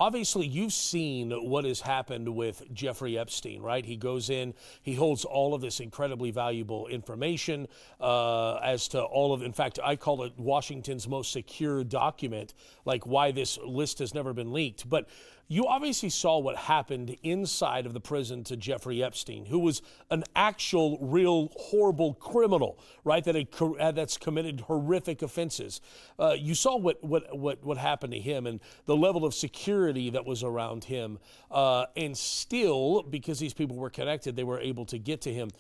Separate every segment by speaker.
Speaker 1: Obviously, you've seen what has happened with Jeffrey Epstein, right? He goes in, he holds all of this incredibly valuable information as to all of, in fact, I call it Washington's most secure document, like why this list has never been leaked. But you obviously saw what happened inside of the prison to Jeffrey Epstein, who was an actual, real, horrible criminal, right? That's committed horrific offenses. You saw what happened to him and the level of security that was around him, and still, because these people were connected, they were able to get to him.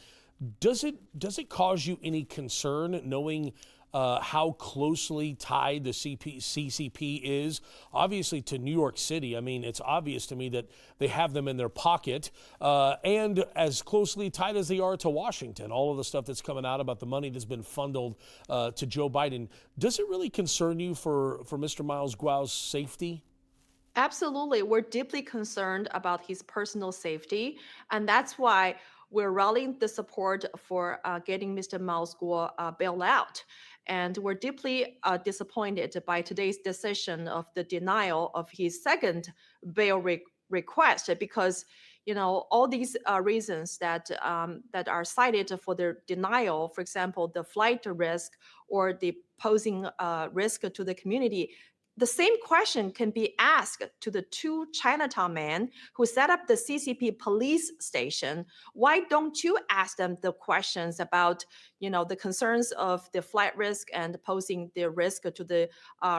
Speaker 1: Does it cause you any concern knowing how closely tied the CCP is, obviously, to New York City? I mean, it's obvious to me that they have them in their pocket, and as closely tied as they are to Washington, all of the stuff that's coming out about the money that's been funneled to Joe Biden. Does it really concern you for Mr. Miles Guo's safety?
Speaker 2: Absolutely. We're deeply concerned about his personal safety. And that's why we're rallying the support for getting Mr. Miles Guo bailed out. And we're deeply disappointed by today's decision of the denial of his second bail request, because all these reasons that are cited for the denial, for example, the flight risk or the posing risk to the community. The same question can be asked to the two Chinatown men who set up the CCP police station. Why don't you ask them the questions about, the concerns of the flight risk and posing the risk to the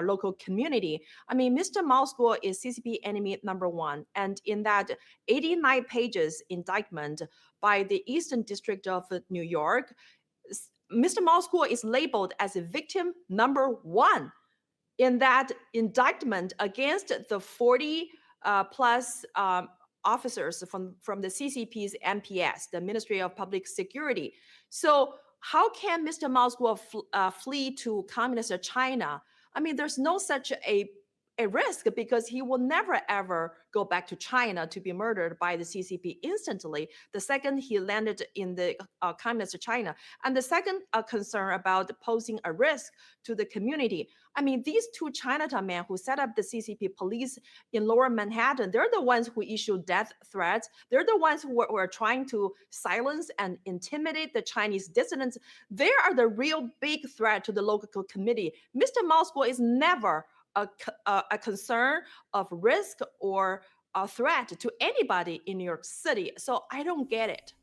Speaker 2: local community? I mean, Mr. Miles Guo is CCP enemy number one. And in that 89 pages indictment by the Eastern District of New York, Mr. Miles Guo is labeled as a victim number one in that indictment against the 40 plus officers from the CCP's MPS, the Ministry of Public Security. So how can Mr. Miles Guo flee to communist China? I mean, there's no such a risk, because he will never ever go back to China to be murdered by the CCP instantly the second he landed in the communist China. And the second concern about posing a risk to the community. I mean, these two Chinatown men who set up the CCP police in Lower Manhattan, they're the ones who issued death threats. They're the ones who were trying to silence and intimidate the Chinese dissidents. They are the real big threat to the local committee. Mr. Miles Guo is never a concern of risk or a threat to anybody in New York City. So I don't get it.